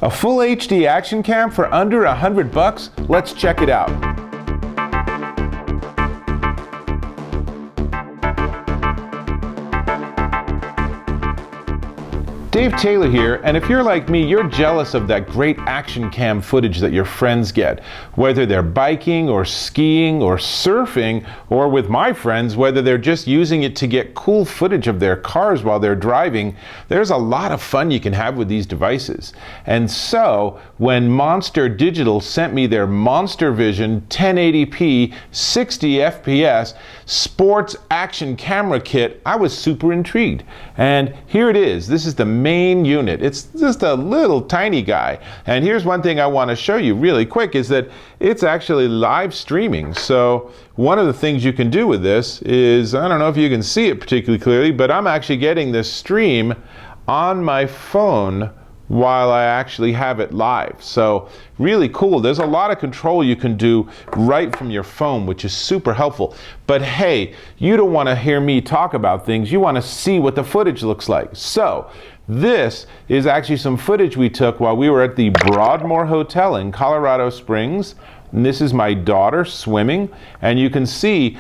A full HD action cam for under $100? Let's check it out. Dave Taylor here, and if you're like me, you're jealous of that great action cam footage that your friends get, whether they're biking or skiing or surfing, or with my friends, whether they're just using it to get cool footage of their cars while they're driving. There's a lot of fun you can have with these devices. And so, when Monster Digital sent me their Monster Vision 1080p 60 FPS sports action camera kit, I was super intrigued. And here it is. This is the main unit. It's just a little tiny guy. And here's one thing I want to show you really quick is that it's actually live streaming. So one of the things you can do with this is, I don't know if you can see it particularly clearly, but I'm actually getting this stream on my phone while I actually have it live. So really cool. There's a lot of control you can do right from your phone, which is super helpful. But hey, you don't want to hear me talk about things. You want to see what the footage looks like. So this is actually some footage we took while we were at the Broadmoor Hotel in Colorado Springs. And this is my daughter swimming, and you can see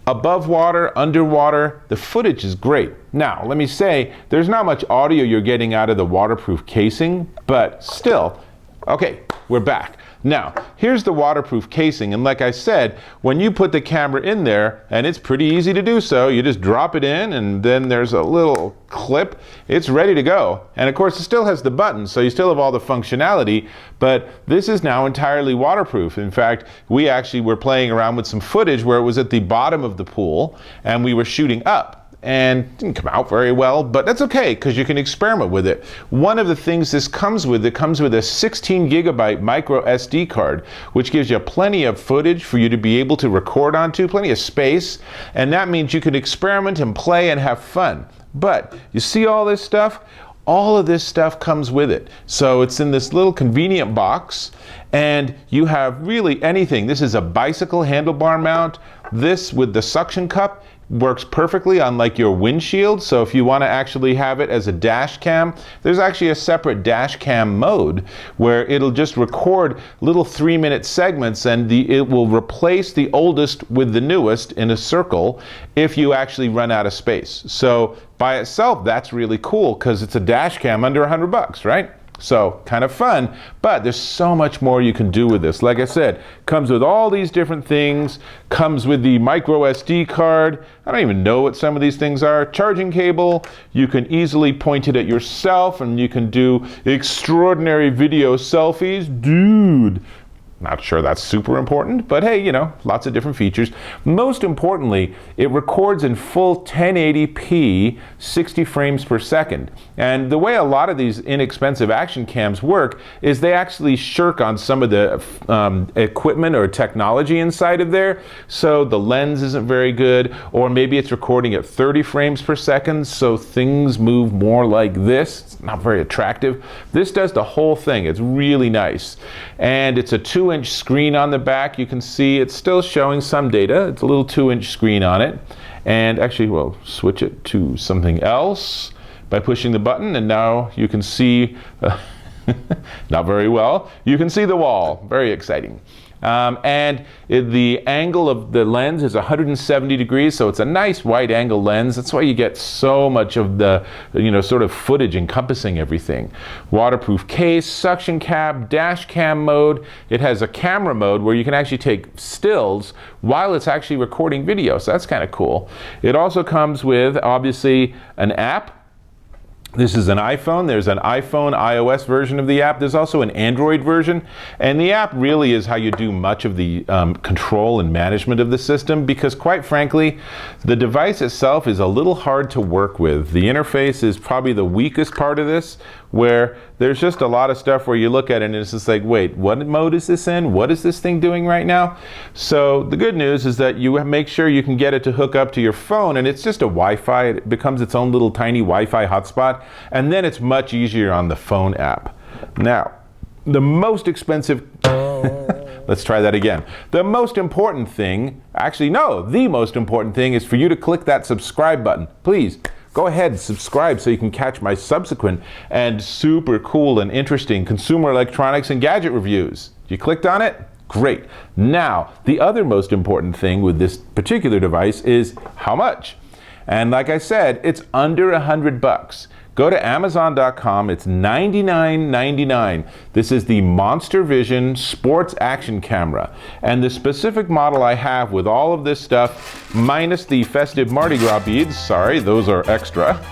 above water, underwater, the footage is great. Now, let me say, there's not much audio you're getting out of the waterproof casing, but still, okay, we're back. Now, here's the waterproof casing, and like I said, when you put the camera in there, and it's pretty easy to do so, you just drop it in, and then there's a little clip, it's ready to go. And of course, it still has the button, so you still have all the functionality, but this is now entirely waterproof. In fact, we actually were playing around with some footage where it was at the bottom of the pool, and we were shooting up. And it didn't come out very well, but that's okay because you can experiment with it. One of the things this comes with, it comes with a 16 gigabyte micro SD card, which gives you plenty of footage for you to be able to record onto, plenty of space, and that means you can experiment and play and have fun. But you see all this stuff? All of this stuff comes with it. So it's in this little convenient box, and you have really anything. This is a bicycle handlebar mount. This with the suction cup works perfectly on like your windshield. So if you want to actually have it as a dash cam, there's actually a separate dash cam mode where it'll just record little 3-minute segments, and it will replace the oldest with the newest in a circle if you actually run out of space. So by itself, that's really cool because it's a dash cam under $100, right? So kind of fun, but there's so much more you can do with this. Like I said, comes with all these different things, comes with the micro SD card. I don't even know what some of these things are. Charging cable, you can easily point it at yourself and you can do extraordinary video selfies. Dude, not sure that's super important, but hey, you know, lots of different features. Most importantly, it records in full 1080p 60 frames per second. And the way a lot of these inexpensive action cams work is they actually shirk on some of the equipment or technology inside of there. So the lens isn't very good, or maybe it's recording at 30 frames per second, so things move more like this. It's not very attractive. This does the whole thing. It's really nice. And it's a 2-inch screen on the back. You can see it's still showing some data. It's a little 2-inch screen on it. And actually, we'll switch it to something else by pushing the button, and now you can see, not very well, you can see the wall. Very exciting. The angle of the lens is 170 degrees, so it's a nice wide angle lens. That's why you get so much of the, sort of footage encompassing everything. Waterproof case, suction cap, dash cam mode. It has a camera mode where you can actually take stills while it's actually recording video, so that's kind of cool. It also comes with, obviously, an app. This is an iPhone. There's an iPhone iOS version of the app. There's also an Android version. And the app really is how you do much of the control and management of the system, because quite frankly, the device itself is a little hard to work with. The interface is probably the weakest part of this, where there's just a lot of stuff where you look at it and it's just like, wait, what mode is this in? What is this thing doing right now? So the good news is that you make sure you can get it to hook up to your phone, and it's just a Wi-Fi. It becomes its own little tiny Wi-Fi hotspot, and then it's much easier on the phone app. Now, the most expensive... Let's try that again. The most important thing, actually no, the most important thing is for you to click that subscribe button. Please, go ahead and subscribe so you can catch my subsequent and super cool and interesting consumer electronics and gadget reviews. You clicked on it? Great. Now, the other most important thing with this particular device is how much. And like I said, it's under $100. Go to Amazon.com, it's $99.99. This is the Monster Vision Sports Action Camera. And the specific model I have with all of this stuff, minus the festive Mardi Gras beads, sorry, those are extra.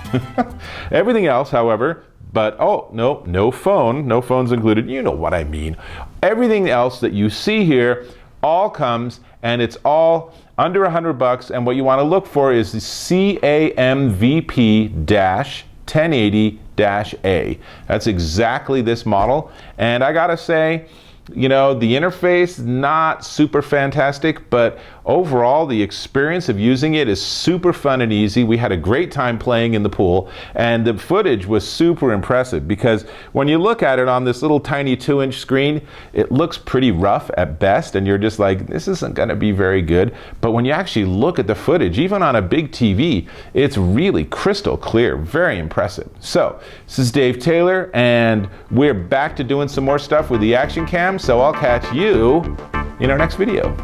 Everything else, however, but oh, no phone, no phone's included, you know what I mean. Everything else that you see here all comes, and it's all under $100, and what you want to look for is the CAMVP-1080-A. That's exactly this model, and I gotta say, you know, the interface, not super fantastic, but overall the experience of using it is super fun and easy. We had a great time playing in the pool, and the footage was super impressive because when you look at it on this little tiny 2-inch screen, it looks pretty rough at best, and you're just like, this isn't gonna be very good. But when you actually look at the footage, even on a big TV, it's really crystal clear, very impressive. So, this is Dave Taylor, and we're back to doing some more stuff with the Action Cam. So I'll catch you in our next video.